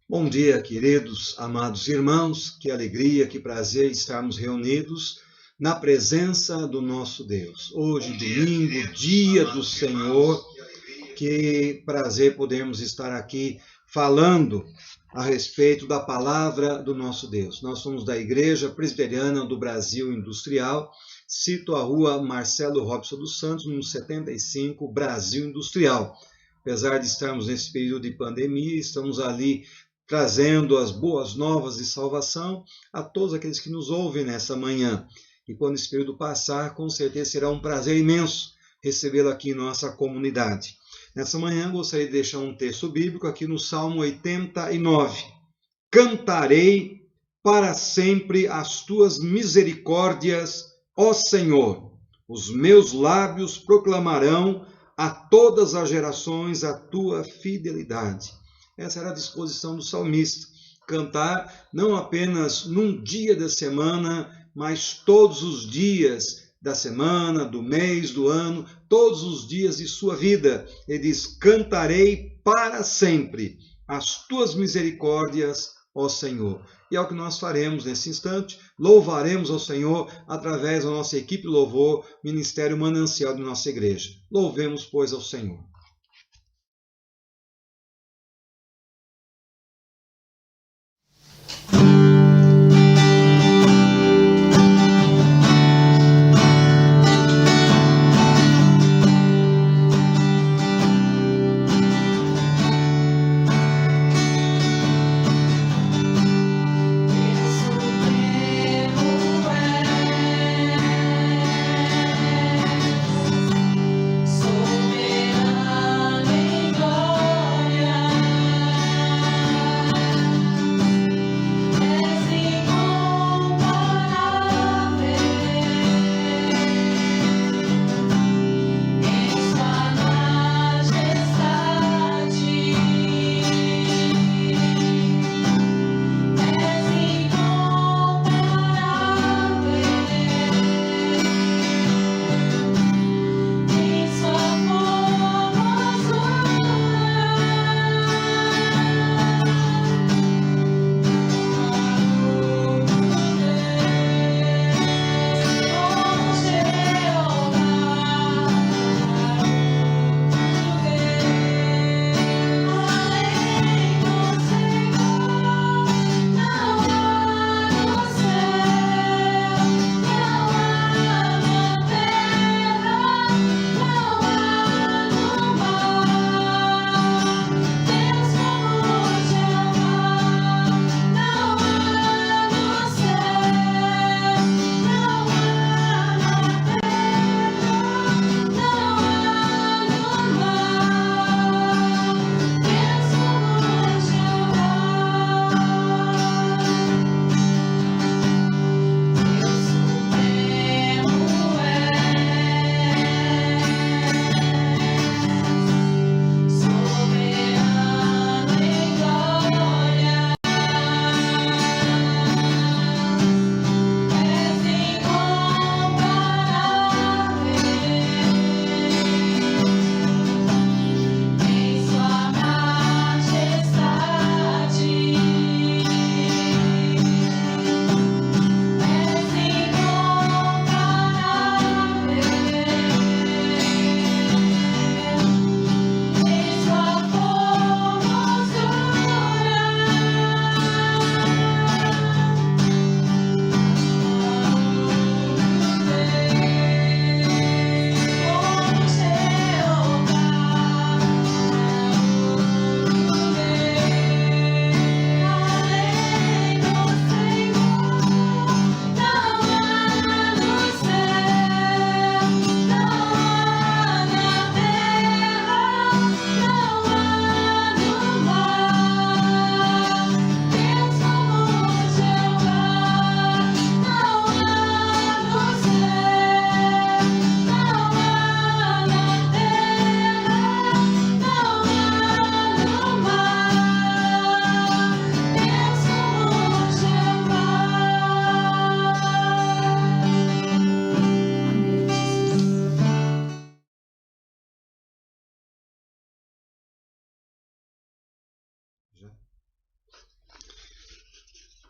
Bom dia, queridos, amados irmãos, que alegria, que prazer estarmos reunidos na presença do nosso Deus. Hoje, domingo, dia do Senhor, que prazer podermos estar aqui falando a respeito da palavra do nosso Deus. Nós somos da Igreja Presbiteriana do Brasil Industrial, cito a rua Marcelo Robson dos Santos, número 75, Brasil Industrial. Apesar de estarmos nesse período de pandemia, estamos ali trazendo as boas novas de salvação a todos aqueles que nos ouvem nessa manhã. E quando esse período passar, com certeza será um prazer imenso recebê-lo aqui em nossa comunidade. Nessa manhã, gostaria de deixar um texto bíblico aqui no Salmo 89. Cantarei para sempre as tuas misericórdias, ó Senhor. Os meus lábios proclamarão a todas as gerações a tua fidelidade. Essa era a disposição do salmista. Cantar não apenas num dia da semana, mas todos os dias da semana, do mês, do ano, todos os dias de sua vida. Ele diz, cantarei para sempre as tuas misericórdias, ó Senhor. E é o que nós faremos nesse instante. Louvaremos ao Senhor através da nossa equipe louvor, Ministério Manancial de nossa igreja. Louvemos, pois, ao Senhor. Soberano.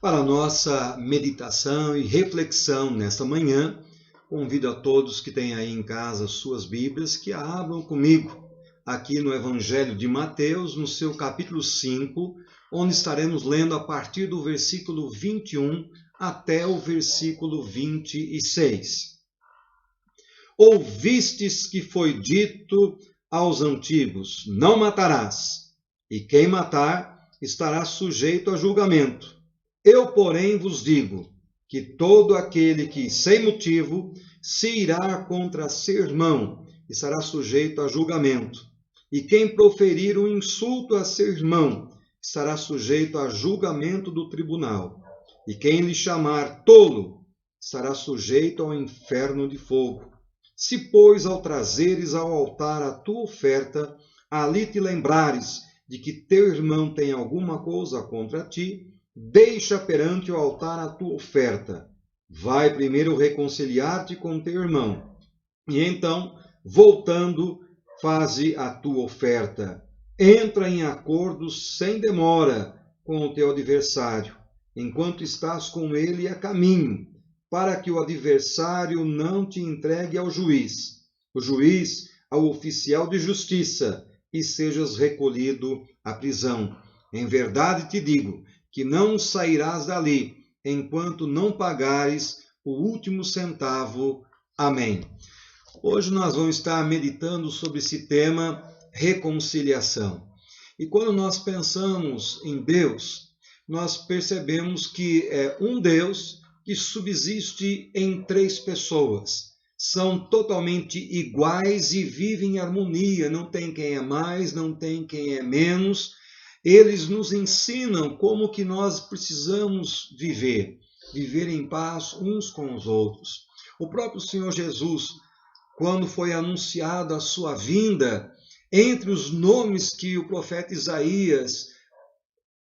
Para a nossa meditação e reflexão nesta manhã, convido a todos que têm aí em casa suas Bíblias que a abram comigo aqui no Evangelho de Mateus, no seu capítulo 5, onde estaremos lendo a partir do versículo 21 até o versículo 26. Ouvistes que foi dito aos antigos: não matarás, e quem matar estará sujeito a julgamento. Eu, porém, vos digo que todo aquele que, sem motivo, se irá contra seu irmão, estará sujeito a julgamento. E quem proferir um insulto a seu irmão, estará sujeito a julgamento do tribunal. E quem lhe chamar tolo, estará sujeito ao inferno de fogo. Se, pois, ao trazeres ao altar a tua oferta, ali te lembrares de que teu irmão tem alguma coisa contra ti, deixa perante o altar a tua oferta. Vai primeiro reconciliar-te com teu irmão, e então, voltando, faze a tua oferta. Entra em acordo sem demora com o teu adversário, enquanto estás com ele a caminho, para que o adversário não te entregue ao juiz, o juiz ao oficial de justiça, e sejas recolhido à prisão. Em verdade te digo que não sairás dali, enquanto não pagares o último centavo. Amém. Hoje nós vamos estar meditando sobre esse tema, reconciliação. E quando nós pensamos em Deus, nós percebemos que é um Deus que subsiste em três pessoas. São totalmente iguais e vivem em harmonia, não tem quem é mais, não tem quem é menos. Eles nos ensinam como que nós precisamos viver em paz uns com os outros. O próprio Senhor Jesus, quando foi anunciada a sua vinda, entre os nomes que o profeta Isaías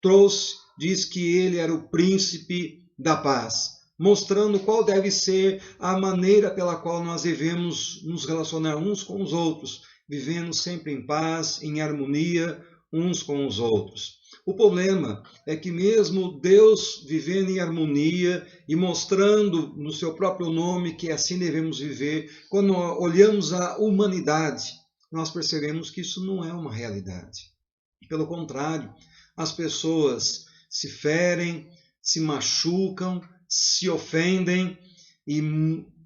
trouxe, diz que ele era o príncipe da paz, mostrando qual deve ser a maneira pela qual nós devemos nos relacionar uns com os outros, vivendo sempre em paz, em harmonia, uns com os outros. O problema é que mesmo Deus vivendo em harmonia e mostrando no seu próprio nome que assim devemos viver, quando olhamos a humanidade, nós percebemos que isso não é uma realidade. Pelo contrário, as pessoas se ferem, se machucam, se ofendem e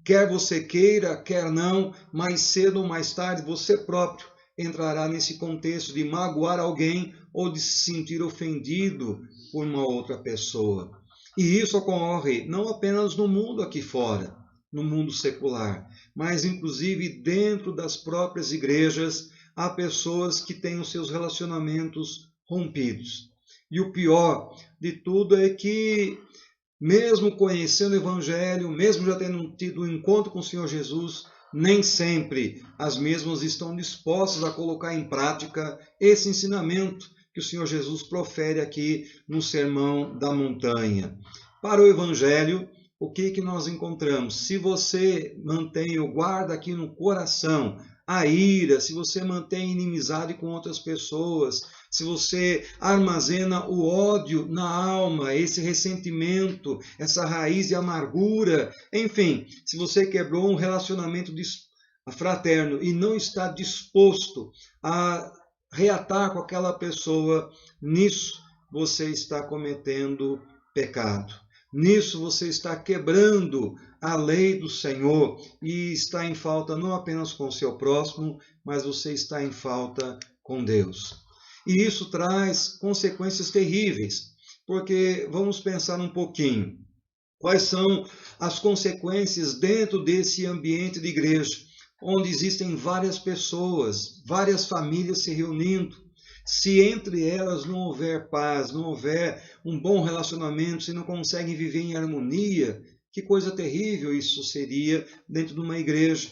quer você queira, quer não, mais cedo ou mais tarde você próprio entrará nesse contexto de magoar alguém ou de se sentir ofendido por uma outra pessoa. E isso ocorre não apenas no mundo aqui fora, no mundo secular, mas inclusive dentro das próprias igrejas, há pessoas que têm os seus relacionamentos rompidos. E o pior de tudo é que, mesmo conhecendo o Evangelho, mesmo já tendo tido um encontro com o Senhor Jesus, nem sempre as mesmas estão dispostas a colocar em prática esse ensinamento que o Senhor Jesus profere aqui no Sermão da Montanha. Para o Evangelho, o que nós encontramos? Se você mantém ou guarda aqui no coração a ira, se você mantém inimizade com outras pessoas, se você armazena o ódio na alma, esse ressentimento, essa raiz de amargura, enfim, se você quebrou um relacionamento fraterno e não está disposto a reatar com aquela pessoa, nisso você está cometendo pecado. Nisso você está quebrando a lei do Senhor e está em falta não apenas com o seu próximo, mas você está em falta com Deus. E isso traz consequências terríveis, porque vamos pensar um pouquinho. Quais são as consequências dentro desse ambiente de igreja, onde existem várias pessoas, várias famílias se reunindo? Se entre elas não houver paz, não houver um bom relacionamento, se não conseguem viver em harmonia, que coisa terrível isso seria dentro de uma igreja.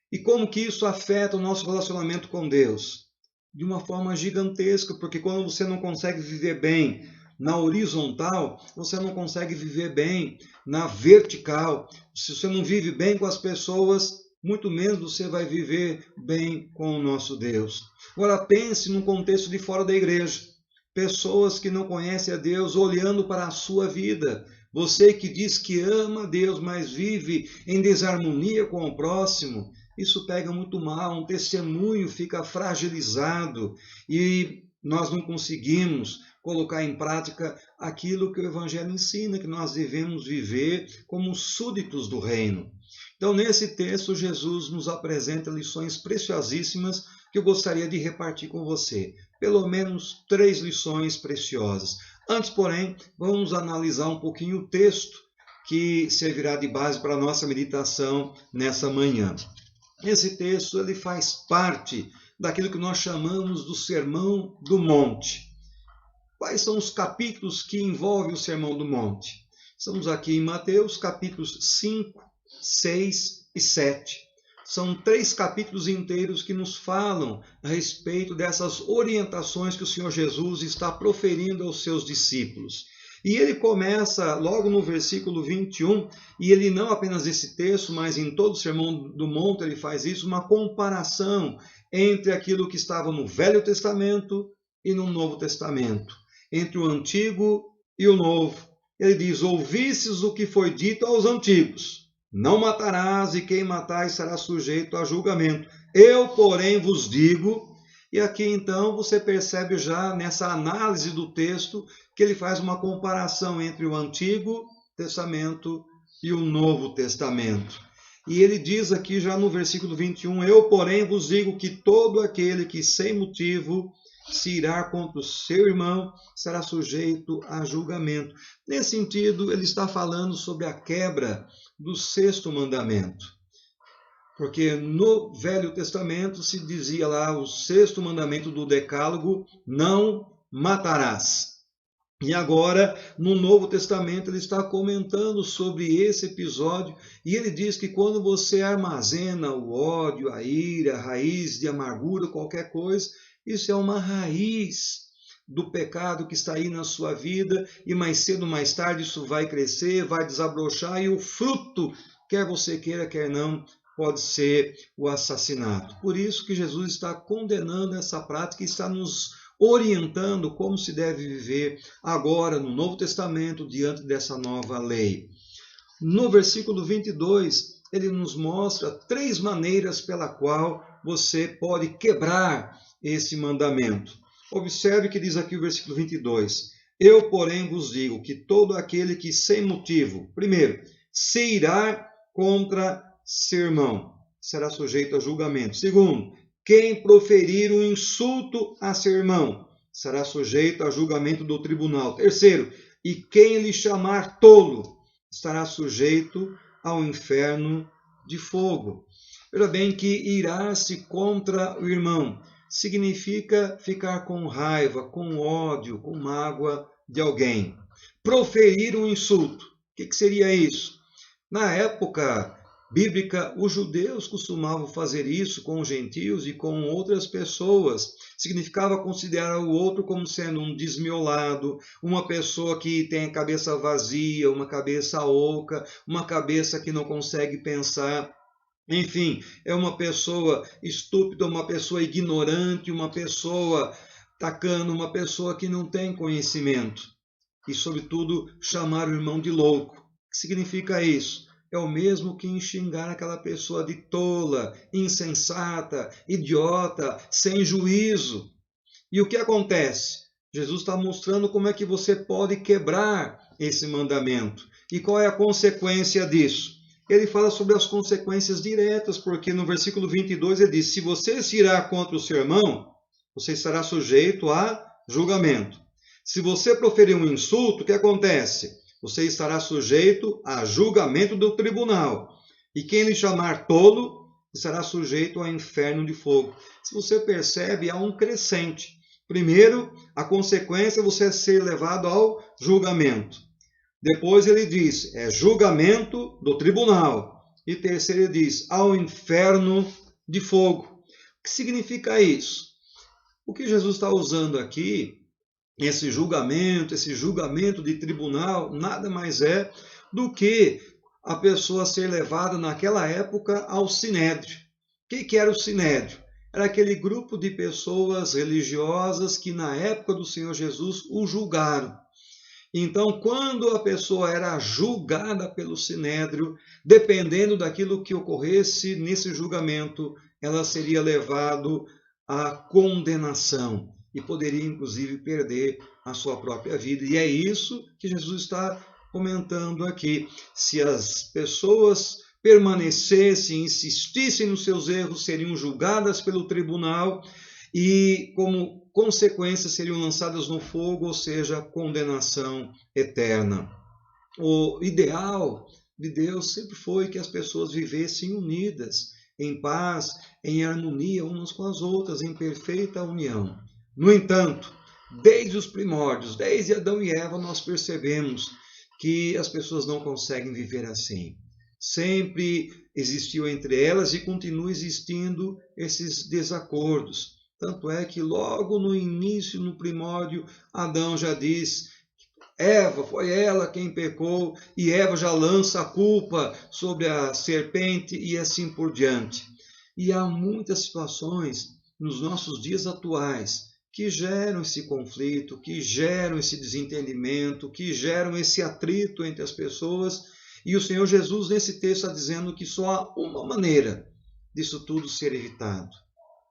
E como que isso afeta o nosso relacionamento com Deus? De uma forma gigantesca, porque quando você não consegue viver bem na horizontal, você não consegue viver bem na vertical. Se você não vive bem com as pessoas, muito menos você vai viver bem com o nosso Deus. Agora pense num contexto de fora da igreja. pessoas que não conhecem a Deus olhando para a sua vida. Você que diz que ama a Deus, mas vive em desarmonia com o próximo, isso pega muito mal, um testemunho fica fragilizado e nós não conseguimos colocar em prática aquilo que o Evangelho ensina, que nós devemos viver como súditos do reino. Então, nesse texto, Jesus nos apresenta lições preciosíssimas que eu gostaria de repartir com você. Pelo menos 3 lições preciosas. Antes, porém, vamos analisar um pouquinho o texto que servirá de base para a nossa meditação nessa manhã. Esse texto ele faz parte daquilo que nós chamamos do Sermão do Monte. Quais são os capítulos que envolvem o Sermão do Monte? Estamos aqui em Mateus, capítulos 5, 6 e 7. São 3 capítulos inteiros que nos falam a respeito dessas orientações que o Senhor Jesus está proferindo aos seus discípulos. E ele começa logo no versículo 21, e ele não apenas nesse texto, mas em todo o Sermão do Monte ele faz isso, uma comparação entre aquilo que estava no Velho Testamento e no Novo Testamento, entre o Antigo e o Novo. Ele diz, ouvistes o que foi dito aos antigos, não matarás, e quem matar será sujeito a julgamento. Eu, porém, vos digo... E aqui, então, você percebe já nessa análise do texto que ele faz uma comparação entre o Antigo Testamento e o Novo Testamento. E ele diz aqui já no versículo 21, eu, porém, vos digo que todo aquele que sem motivo se irá contra o seu irmão será sujeito a julgamento. Nesse sentido, ele está falando sobre a quebra do 6º mandamento. Porque no Velho Testamento se dizia lá o 6º mandamento do Decálogo, não matarás. E agora, no Novo Testamento, ele está comentando sobre esse episódio e ele diz que quando você armazena o ódio, a ira, a raiz de amargura, qualquer coisa, isso é uma raiz do pecado que está aí na sua vida e mais cedo ou mais tarde isso vai crescer, vai desabrochar e o fruto, quer você queira, quer não, pode ser o assassinato. Por isso que Jesus está condenando essa prática e está nos orientando como se deve viver agora no Novo Testamento diante dessa nova lei. No versículo 22, ele nos mostra 3 maneiras pela qual você pode quebrar esse mandamento. Observe que diz aqui o versículo 22. Eu, porém, vos digo que todo aquele que sem motivo, primeiro, se irá contra seu irmão, será sujeito a julgamento. Segundo, quem proferir um insulto a seu irmão, será sujeito a julgamento do tribunal. Terceiro, e quem lhe chamar tolo, estará sujeito ao inferno de fogo. Veja bem que irar-se contra o irmão significa ficar com raiva, com ódio, com mágoa de alguém. Proferir um insulto, o que seria isso? Na época bíblica, os judeus costumavam fazer isso com os gentios e com outras pessoas. Significava considerar o outro como sendo um desmiolado, uma pessoa que tem a cabeça vazia, uma cabeça oca, uma cabeça que não consegue pensar. Enfim, é uma pessoa estúpida, uma pessoa ignorante, uma pessoa tacana, uma pessoa que não tem conhecimento. E, sobretudo, chamar o irmão de louco. O que significa isso? É o mesmo que xingar aquela pessoa de tola, insensata, idiota, sem juízo. E o que acontece? Jesus está mostrando como é que você pode quebrar esse mandamento. E qual é a consequência disso? Ele fala sobre as consequências diretas, porque no versículo 22 ele diz, se você se irá contra o seu irmão, você estará sujeito a julgamento. Se você proferir um insulto, o que acontece? Você estará sujeito a julgamento do tribunal. E quem lhe chamar tolo, estará sujeito ao inferno de fogo. Se você percebe, há um crescente. Primeiro, a consequência é você ser levado ao julgamento. Depois ele diz, é julgamento do tribunal. E terceiro ele diz, ao inferno de fogo. O que significa isso? O que Jesus está usando aqui, esse julgamento de tribunal, nada mais é do que a pessoa ser levada naquela época ao sinédrio. O que era o sinédrio? Era aquele grupo de pessoas religiosas que na época do Senhor Jesus o julgaram. Então, quando a pessoa era julgada pelo Sinédrio, dependendo daquilo que ocorresse nesse julgamento, ela seria levada à condenação e poderia, inclusive, perder a sua própria vida. E é isso que Jesus está comentando aqui. Se as pessoas permanecessem, insistissem nos seus erros, seriam julgadas pelo tribunal e, como consequências, seriam lançadas no fogo, ou seja, condenação eterna. O ideal de Deus sempre foi que as pessoas vivessem unidas, em paz, em harmonia umas com as outras, em perfeita união. No entanto, desde os primórdios, desde Adão e Eva, nós percebemos que as pessoas não conseguem viver assim. Sempre existiu entre elas e continua existindo esses desacordos. Tanto é que logo no início, no primórdio, Adão já diz: Eva, foi ela quem pecou, e Eva já lança a culpa sobre a serpente e assim por diante. E há muitas situações nos nossos dias atuais que geram esse conflito, que geram esse desentendimento, que geram esse atrito entre as pessoas. E o Senhor Jesus, nesse texto, está dizendo que só há uma maneira disso tudo ser evitado.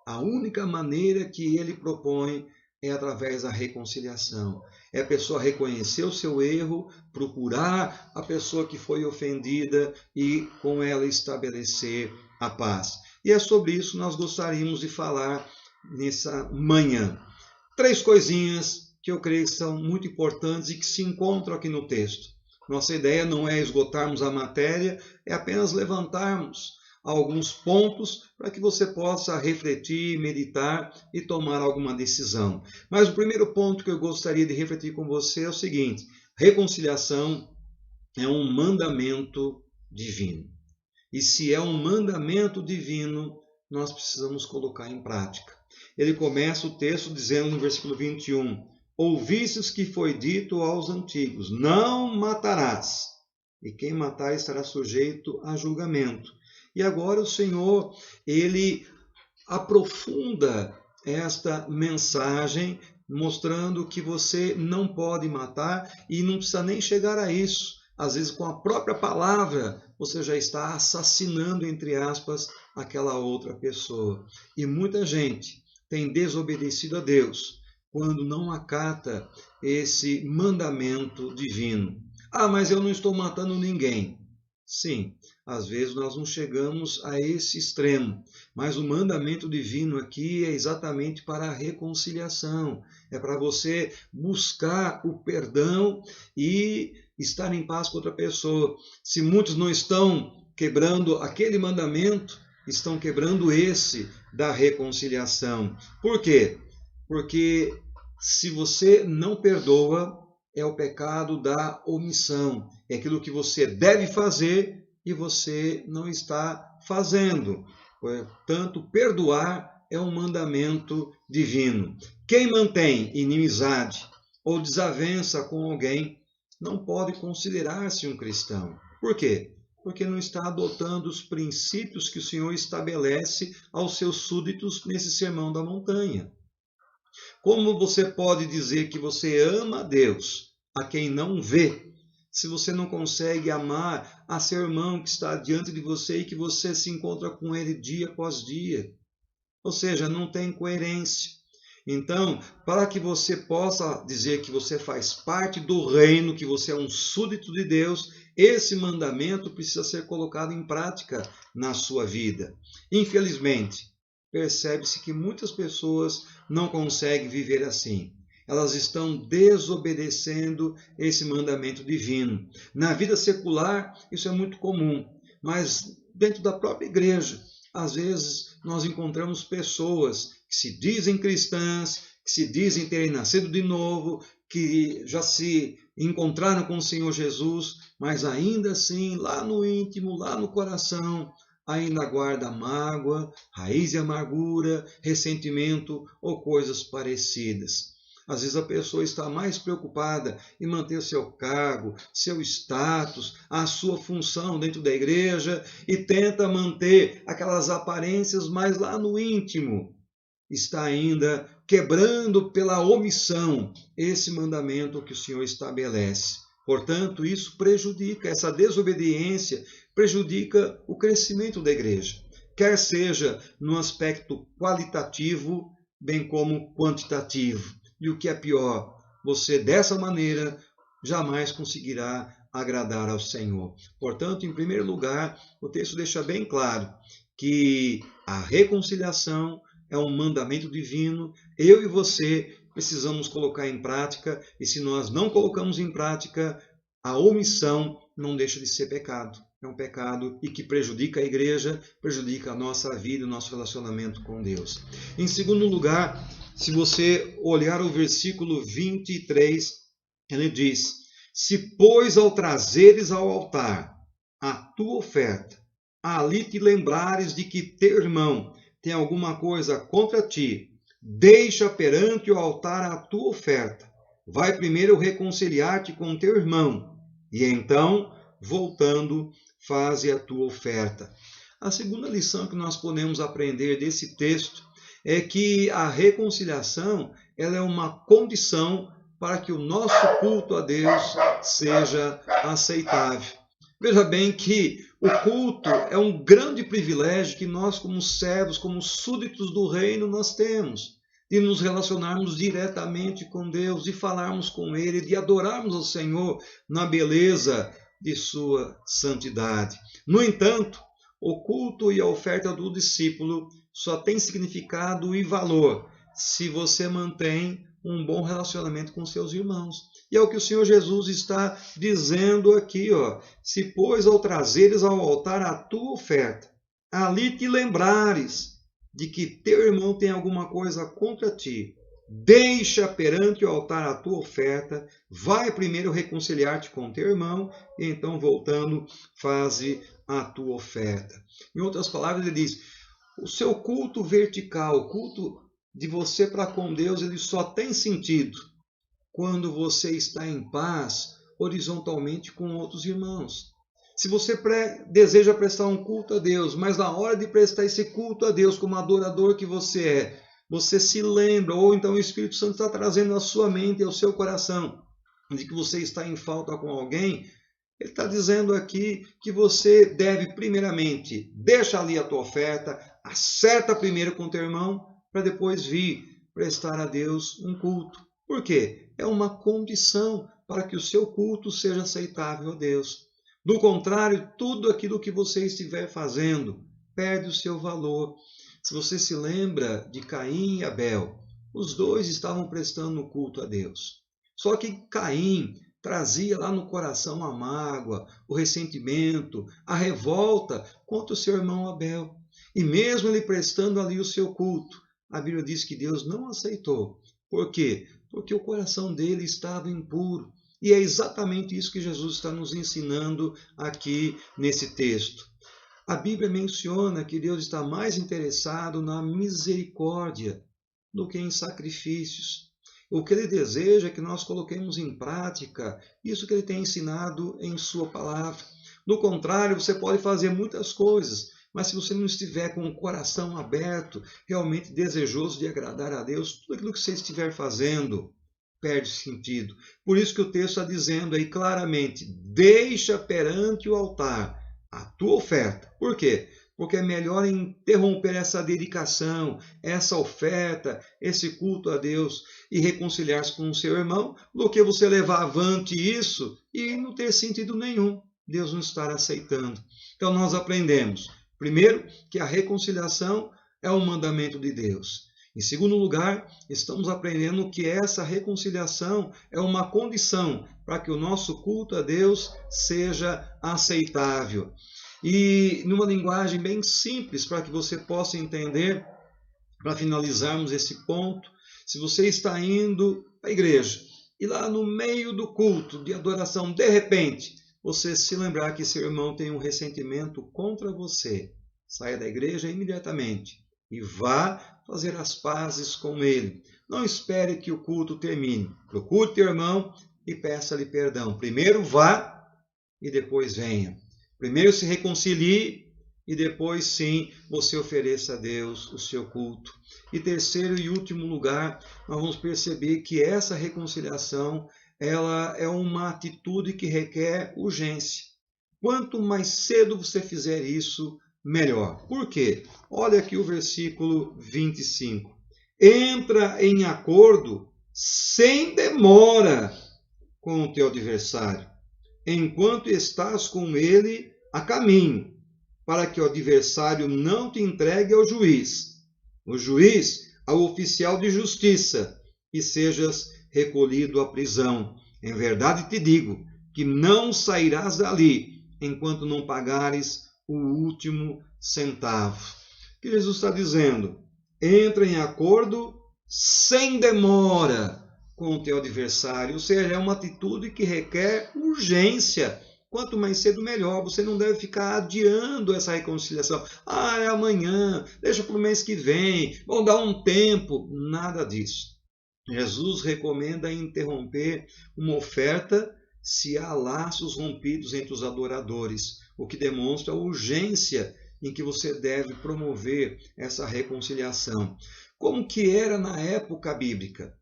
A única maneira que ele propõe é através da reconciliação. É a pessoa reconhecer o seu erro, procurar a pessoa que foi ofendida e com ela estabelecer a paz. E é sobre isso que nós gostaríamos de falar nessa manhã. 3 coisinhas que eu creio que são muito importantes e que se encontram aqui no texto. Nossa ideia não é esgotarmos a matéria, é apenas levantarmos alguns pontos para que você possa refletir, meditar e tomar alguma decisão. Mas o primeiro ponto que eu gostaria de refletir com você é o seguinte: reconciliação é um mandamento divino. E se é um mandamento divino, nós precisamos colocar em prática. Ele começa o texto dizendo no versículo 21, ouvistes que foi dito aos antigos, não matarás, e quem matar estará sujeito a julgamento. E agora o Senhor, ele aprofunda esta mensagem, mostrando que você não pode matar e não precisa nem chegar a isso. Às vezes, com a própria palavra, você já está assassinando, entre aspas, aquela outra pessoa. E muita gente tem desobedecido a Deus quando não acata esse mandamento divino. Ah, mas eu não estou matando ninguém. Sim, às vezes nós não chegamos a esse extremo, mas o mandamento divino aqui é exatamente para a reconciliação, é para você buscar o perdão e estar em paz com outra pessoa. Se muitos não estão quebrando aquele mandamento, estão quebrando esse da reconciliação. Por quê? Porque se você não perdoa, é o pecado da omissão. É aquilo que você deve fazer e você não está fazendo. Portanto, perdoar é um mandamento divino. Quem mantém inimizade ou desavença com alguém não pode considerar-se um cristão. Por quê? Porque não está adotando os princípios que o Senhor estabelece aos seus súditos nesse sermão da montanha. Como você pode dizer que você ama a Deus a quem não vê, se você não consegue amar a seu irmão que está diante de você e que você se encontra com ele dia após dia? Ou seja, não tem coerência. Então, para que você possa dizer que você faz parte do reino, que você é um súdito de Deus, esse mandamento precisa ser colocado em prática na sua vida. Infelizmente, percebe-se que muitas pessoas não conseguem viver assim. Elas estão desobedecendo esse mandamento divino. Na vida secular, isso é muito comum, mas dentro da própria igreja, às vezes nós encontramos pessoas que se dizem cristãs, que se dizem terem nascido de novo, que já se encontraram com o Senhor Jesus, mas ainda assim, lá no íntimo, lá no coração, ainda guarda mágoa, raiz de amargura, ressentimento ou coisas parecidas. Às vezes a pessoa está mais preocupada em manter seu cargo, seu status, a sua função dentro da igreja e tenta manter aquelas aparências, mas lá no íntimo está ainda quebrando pela omissão esse mandamento que o Senhor estabelece. Portanto, isso prejudica, essa desobediência prejudica o crescimento da igreja, quer seja no aspecto qualitativo, bem como quantitativo. E o que é pior, você dessa maneira jamais conseguirá agradar ao Senhor. Portanto, em primeiro lugar, o texto deixa bem claro que a reconciliação é um mandamento divino. Eu e você precisamos colocar em prática, e se nós não colocamos em prática, a omissão não deixa de ser pecado. É um pecado e que prejudica a igreja, prejudica a nossa vida, o nosso relacionamento com Deus. Em segundo lugar, se você olhar o versículo 23, ele diz: se, pois, ao trazeres ao altar a tua oferta, ali te lembrares de que teu irmão tem alguma coisa contra ti, deixa perante o altar a tua oferta. Vai primeiro reconciliar-te com teu irmão, e então, voltando, faze a tua oferta. A segunda lição que nós podemos aprender desse texto é que a reconciliação ela é uma condição para que o nosso culto a Deus seja aceitável. Veja bem que o culto é um grande privilégio que nós, como servos, como súditos do reino, nós temos. De nos relacionarmos diretamente com Deus, de falarmos com Ele, de adorarmos ao Senhor na beleza de sua santidade. No entanto, o culto e a oferta do discípulo só tem significado e valor se você mantém um bom relacionamento com seus irmãos. E é o que o Senhor Jesus está dizendo aqui, ó. Se, pois, ao trazeres ao altar a tua oferta, ali te lembrares de que teu irmão tem alguma coisa contra ti, deixa perante o altar a tua oferta, vai primeiro reconciliar-te com teu irmão, e então, voltando, faze a tua oferta. Em outras palavras, ele diz, o seu culto vertical, o culto de você para com Deus, ele só tem sentido quando você está em paz horizontalmente com outros irmãos. Se você deseja prestar um culto a Deus, mas na hora de prestar esse culto a Deus como adorador que você é, você se lembra, ou então o Espírito Santo está trazendo à sua mente e ao seu coração, de que você está em falta com alguém, ele está dizendo aqui que você deve primeiramente, deixa ali a tua oferta, acerta primeiro com teu irmão, para depois vir prestar a Deus um culto. Por quê? É uma condição para que o seu culto seja aceitável a Deus. Do contrário, tudo aquilo que você estiver fazendo perde o seu valor. Se você se lembra de Caim e Abel, os dois estavam prestando culto a Deus. Só que Caim trazia lá no coração a mágoa, o ressentimento, a revolta contra o seu irmão Abel. E mesmo ele prestando ali o seu culto, a Bíblia diz que Deus não aceitou. Por quê? Porque o coração dele estava impuro. E é exatamente isso que Jesus está nos ensinando aqui nesse texto. A Bíblia menciona que Deus está mais interessado na misericórdia do que em sacrifícios. O que Ele deseja é que nós coloquemos em prática isso que Ele tem ensinado em Sua palavra. Do contrário, você pode fazer muitas coisas, mas se você não estiver com o coração aberto, realmente desejoso de agradar a Deus, tudo aquilo que você estiver fazendo perde sentido. Por isso que o texto está dizendo aí claramente, deixa perante o altar a tua oferta. Por quê? Porque é melhor interromper essa dedicação, essa oferta, esse culto a Deus e reconciliar-se com o seu irmão, do que você levar avante isso e não ter sentido nenhum. Deus não estar aceitando. Então nós aprendemos, primeiro, que a reconciliação é um mandamento de Deus. Em segundo lugar, estamos aprendendo que essa reconciliação é uma condição para que o nosso culto a Deus seja aceitável. E numa linguagem bem simples, para que você possa entender, para finalizarmos esse ponto, se você está indo à igreja e lá no meio do culto de adoração, de repente, você se lembrar que seu irmão tem um ressentimento contra você, saia da igreja imediatamente. e vá fazer as pazes com ele. Não espere que o culto termine. Procure teu irmão e peça-lhe perdão. Primeiro vá e depois venha. Primeiro se reconcilie e depois sim você ofereça a Deus o seu culto. E terceiro e último lugar, nós vamos perceber que essa reconciliação ela é uma atitude que requer urgência. Quanto mais cedo você fizer isso, melhor. Por quê? Olha aqui o versículo 25. Entra em acordo sem demora com o teu adversário, enquanto estás com ele a caminho, para que o adversário não te entregue ao juiz, o juiz ao oficial de justiça, e sejas recolhido à prisão. Em verdade te digo que não sairás dali enquanto não pagares o último centavo. O que Jesus está dizendo? Entra em acordo sem demora com o teu adversário. Ou seja, é uma atitude que requer urgência. Quanto mais cedo, melhor. Você não deve ficar adiando essa reconciliação. É amanhã, deixa para o mês que vem, vão dar um tempo. Nada disso. Jesus recomenda interromper uma oferta se há laços rompidos entre os adoradores, o que demonstra a urgência em que você deve promover essa reconciliação. Como que era na época bíblica?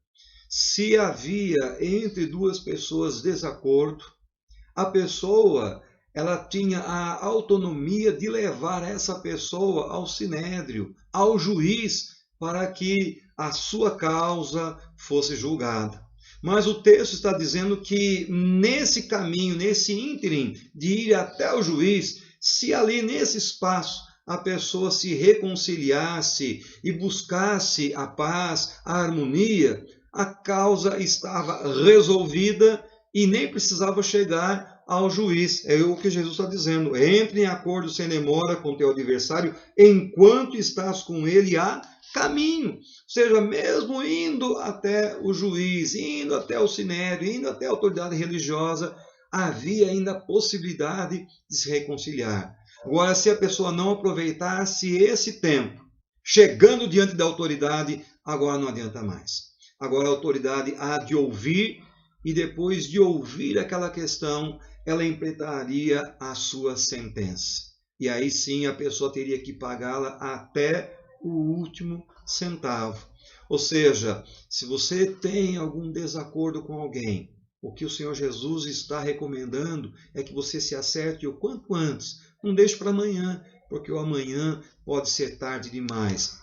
Se havia entre duas pessoas desacordo, a pessoa ela tinha a autonomia de levar essa pessoa ao sinédrio, ao juiz, para que a sua causa fosse julgada. Mas o texto está dizendo que nesse caminho, nesse ínterim de ir até o juiz, se ali nesse espaço a pessoa se reconciliasse e buscasse a paz, a harmonia, a causa estava resolvida e nem precisava chegar ao juiz. É o que Jesus está dizendo. Entre em acordo sem demora com teu adversário enquanto estás com ele a caminho. Ou seja, mesmo indo até o juiz, indo até o sinédrio, indo até a autoridade religiosa, havia ainda a possibilidade de se reconciliar. Agora, se a pessoa não aproveitasse esse tempo, chegando diante da autoridade, agora não adianta mais. Agora a autoridade há de ouvir e depois de ouvir aquela questão, ela empreitaria a sua sentença. E aí sim a pessoa teria que pagá-la até o último centavo. Ou seja, se você tem algum desacordo com alguém, o que o Senhor Jesus está recomendando é que você se acerte o quanto antes. Não deixe para amanhã, porque o amanhã pode ser tarde demais.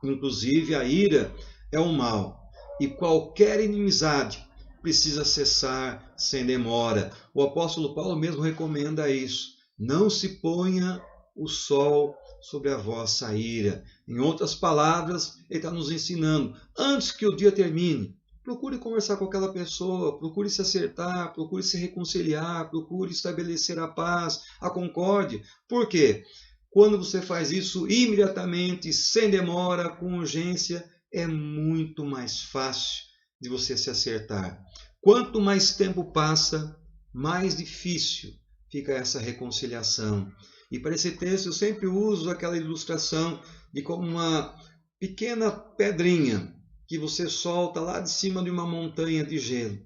Inclusive, a ira é o mal. E qualquer inimizade precisa cessar sem demora. O apóstolo Paulo mesmo recomenda isso. Não se ponha o sol sobre a vossa ira. Em outras palavras, ele está nos ensinando, antes que o dia termine, procure conversar com aquela pessoa, procure se acertar, procure se reconciliar, procure estabelecer a paz, a concórdia. Por quê? Quando você faz isso imediatamente, sem demora, com urgência, é muito mais fácil de você se acertar. Quanto mais tempo passa, mais difícil fica essa reconciliação. E para esse texto eu sempre uso aquela ilustração de como uma pequena pedrinha que você solta lá de cima de uma montanha de gelo.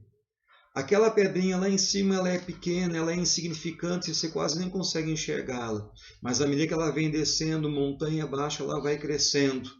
Aquela pedrinha lá em cima ela é pequena, ela é insignificante, você quase nem consegue enxergá-la. Mas à medida que ela vem descendo montanha abaixo, ela vai crescendo.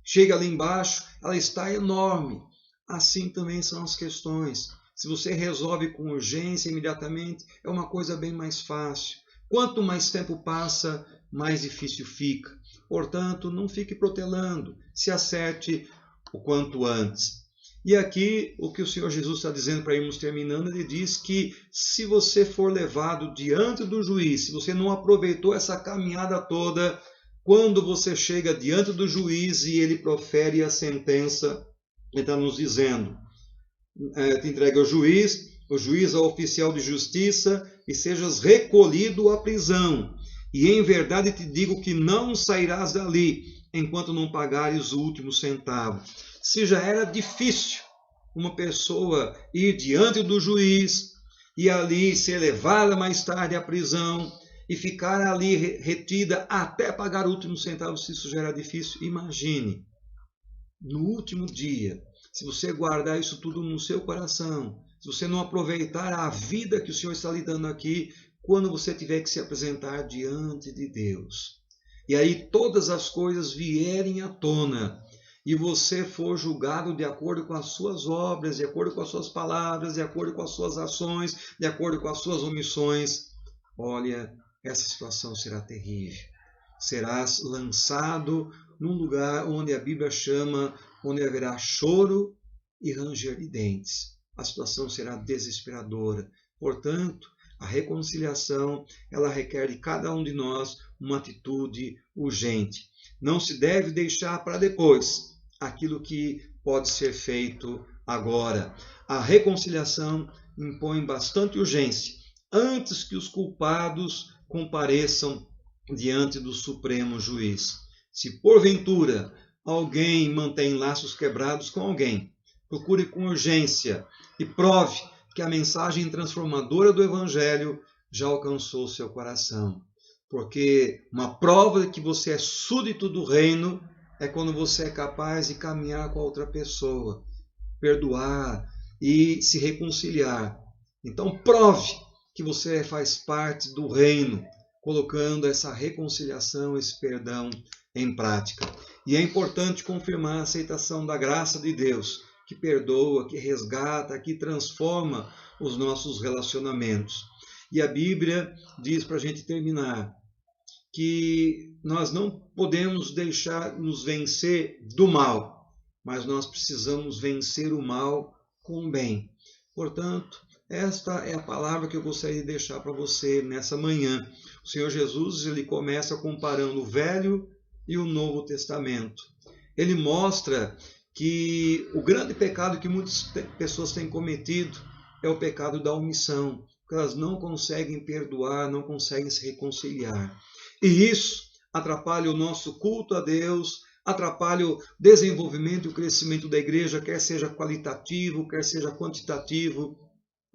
Chega ali embaixo, ela está enorme. Assim também são as questões. Se você resolve com urgência imediatamente, é uma coisa bem mais fácil. Quanto mais tempo passa, mais difícil fica. Portanto, não fique protelando, se acerte o quanto antes. E aqui, o que o Senhor Jesus está dizendo para irmos terminando, ele diz que se você for levado diante do juiz, se você não aproveitou essa caminhada toda, quando você chega diante do juiz e ele profere a sentença, ele está nos dizendo, te entregue ao juiz, o juiz ao oficial de justiça, e sejas recolhido à prisão. E em verdade te digo que não sairás dali, enquanto não pagares o último centavo. Se já era difícil uma pessoa ir diante do juiz e ali ser levada mais tarde à prisão, e ficar ali retida até pagar o último centavo, se isso já era difícil, imagine, no último dia, se você guardar isso tudo no seu coração, se você não aproveitar a vida que o Senhor está lhe dando aqui, quando você tiver que se apresentar diante de Deus, e aí todas as coisas vierem à tona, e você for julgado de acordo com as suas obras, de acordo com as suas palavras, de acordo com as suas ações, de acordo com as suas omissões, olha, essa situação será terrível. Serás lançado num lugar onde a Bíblia chama, onde haverá choro e ranger de dentes. A situação será desesperadora. Portanto, a reconciliação, ela requer de cada um de nós uma atitude urgente. Não se deve deixar para depois aquilo que pode ser feito agora. A reconciliação impõe bastante urgência, antes que os culpados compareçam diante do Supremo Juiz. Se porventura alguém mantém laços quebrados com alguém, procure com urgência e prove que a mensagem transformadora do Evangelho já alcançou seu coração. Porque uma prova de que você é súdito do reino é quando você é capaz de caminhar com a outra pessoa, perdoar e se reconciliar. Então prove que você faz parte do reino, colocando essa reconciliação, esse perdão em prática. E é importante confirmar a aceitação da graça de Deus, que perdoa, que resgata, que transforma os nossos relacionamentos. E a Bíblia diz, para a gente terminar, que nós não podemos deixar nos vencer do mal, mas nós precisamos vencer o mal com o bem. Portanto, esta é a palavra que eu gostaria de deixar para você nessa manhã. O Senhor Jesus, ele começa comparando o Velho e o Novo Testamento. Ele mostra que o grande pecado que muitas pessoas têm cometido é o pecado da omissão, porque elas não conseguem perdoar, não conseguem se reconciliar. E isso atrapalha o nosso culto a Deus, atrapalha o desenvolvimento e o crescimento da igreja, quer seja qualitativo, quer seja quantitativo.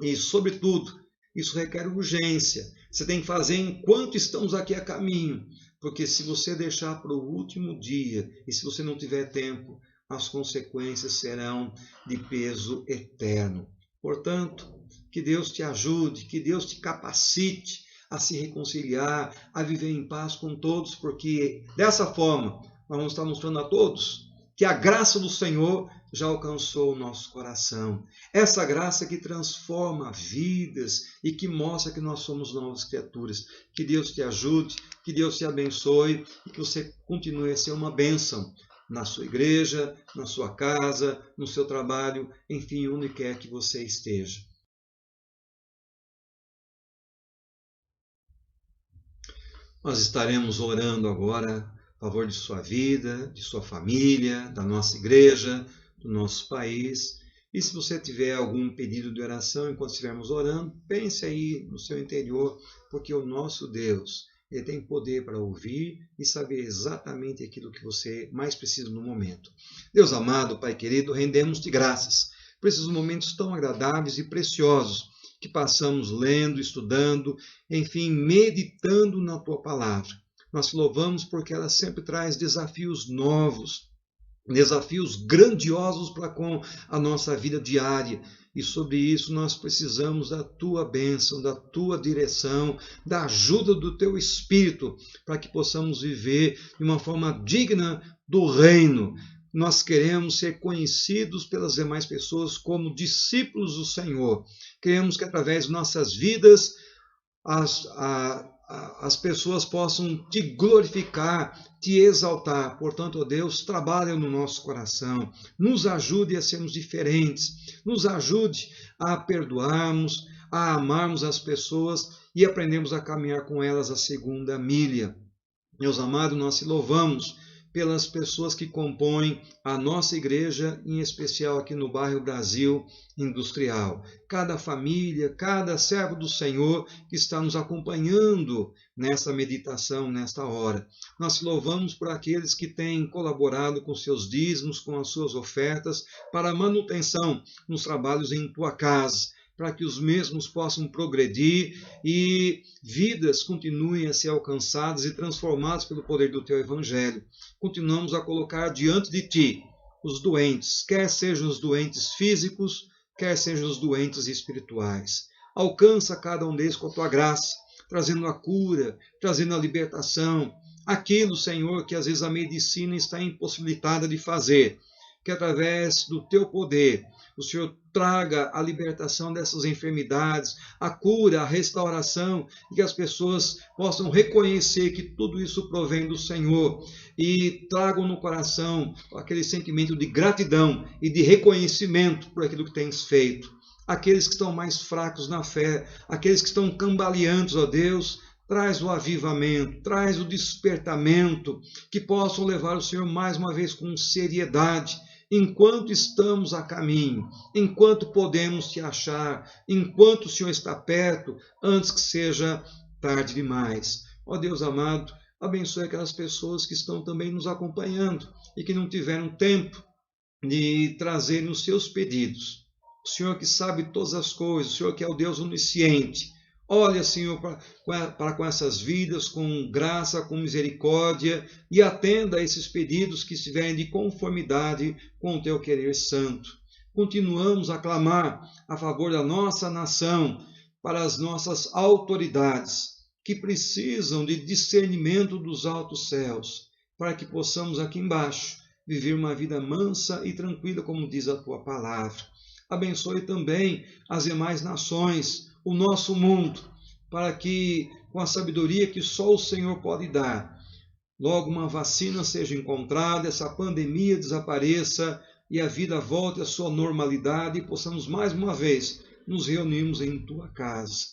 E, sobretudo, isso requer urgência. Você tem que fazer enquanto estamos aqui a caminho, porque se você deixar para o último dia, e se você não tiver tempo, as consequências serão de peso eterno. Portanto, que Deus te ajude, que Deus te capacite a se reconciliar, a viver em paz com todos, porque dessa forma nós vamos estar mostrando a todos que a graça do Senhor já alcançou o nosso coração. Essa graça que transforma vidas e que mostra que nós somos novas criaturas. Que Deus te ajude, que Deus te abençoe e que você continue a ser uma bênção na sua igreja, na sua casa, no seu trabalho, enfim, onde quer que você esteja. Nós estaremos orando agora a favor de sua vida, de sua família, da nossa igreja, do nosso país. E se você tiver algum pedido de oração enquanto estivermos orando, pense aí no seu interior, porque o nosso Deus, ele tem poder para ouvir e saber exatamente aquilo que você mais precisa no momento. Deus amado, Pai querido, rendemos-te graças por esses momentos tão agradáveis e preciosos que passamos lendo, estudando, enfim, meditando na Tua palavra. Nós te louvamos porque ela sempre traz desafios novos, desafios grandiosos para com a nossa vida diária. E sobre isso nós precisamos da Tua bênção, da Tua direção, da ajuda do Teu Espírito, para que possamos viver de uma forma digna do reino. Nós queremos ser conhecidos pelas demais pessoas como discípulos do Senhor. Queremos que através de nossas vidas as pessoas possam te glorificar, te exaltar. Portanto, ó Deus, trabalha no nosso coração, nos ajude a sermos diferentes, nos ajude a perdoarmos, a amarmos as pessoas e aprendemos a caminhar com elas a segunda milha. Meus amados, nós te louvamos pelas pessoas que compõem a nossa igreja, em especial aqui no bairro Brasil Industrial. Cada família, cada servo do Senhor que está nos acompanhando nessa meditação, nesta hora. Nós te louvamos por aqueles que têm colaborado com seus dízimos, com as suas ofertas, para a manutenção nos trabalhos em tua casa. para que os mesmos possam progredir e vidas continuem a ser alcançadas e transformadas pelo poder do Teu Evangelho. Continuamos a colocar diante de Ti os doentes, quer sejam os doentes físicos, quer sejam os doentes espirituais. Alcança cada um deles com a Tua graça, trazendo a cura, trazendo a libertação, aquilo, Senhor, que às vezes a medicina está impossibilitada de fazer, que através do Teu poder o Senhor traga a libertação dessas enfermidades, a cura, a restauração, e que as pessoas possam reconhecer que tudo isso provém do Senhor e tragam no coração aquele sentimento de gratidão e de reconhecimento por aquilo que tens feito. Aqueles que estão mais fracos na fé, aqueles que estão cambaleantes, ó Deus, traz o avivamento, traz o despertamento, que possam levar o Senhor mais uma vez com seriedade, enquanto estamos a caminho, enquanto podemos te achar, enquanto o Senhor está perto, antes que seja tarde demais. Ó Deus amado, abençoe aquelas pessoas que estão também nos acompanhando e que não tiveram tempo de trazerem os seus pedidos. O Senhor que sabe todas as coisas, o Senhor que é o Deus onisciente, olha, Senhor, para com essas vidas, com graça, com misericórdia, e atenda a esses pedidos que estiverem de conformidade com o Teu querer santo. Continuamos a clamar a favor da nossa nação, para as nossas autoridades, que precisam de discernimento dos altos céus, para que possamos aqui embaixo viver uma vida mansa e tranquila, como diz a Tua palavra. Abençoe também as demais nações, o nosso mundo, para que, com a sabedoria que só o Senhor pode dar, logo uma vacina seja encontrada, essa pandemia desapareça e a vida volte à sua normalidade e possamos mais uma vez nos reunirmos em Tua casa.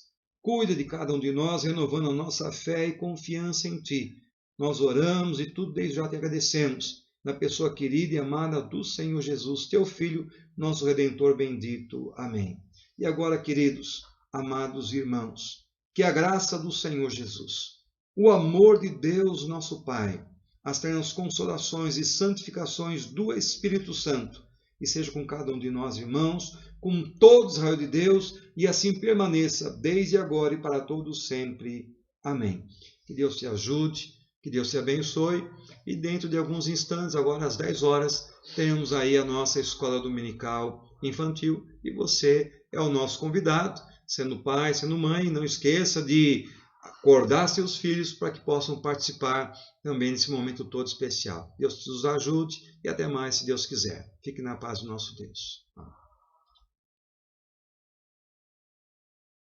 Cuida de cada um de nós, renovando a nossa fé e confiança em Ti. Nós oramos e tudo desde já Te agradecemos, na pessoa querida e amada do Senhor Jesus, Teu Filho, nosso Redentor bendito. Amém. E agora, queridos, amados irmãos, que a graça do Senhor Jesus, o amor de Deus nosso Pai, as ternas consolações e santificações do Espírito Santo, e seja com cada um de nós, irmãos, com todo Israel de Deus, e assim permaneça desde agora e para todos sempre. Amém. Que Deus te ajude, que Deus te abençoe, e dentro de alguns instantes, agora às 10 horas, temos aí a nossa escola dominical infantil, e você é o nosso convidado, sendo pai, sendo mãe, não esqueça de acordar seus filhos para que possam participar também nesse momento todo especial. Deus nos ajude e até mais, se Deus quiser. Fique na paz do nosso Deus. Amém.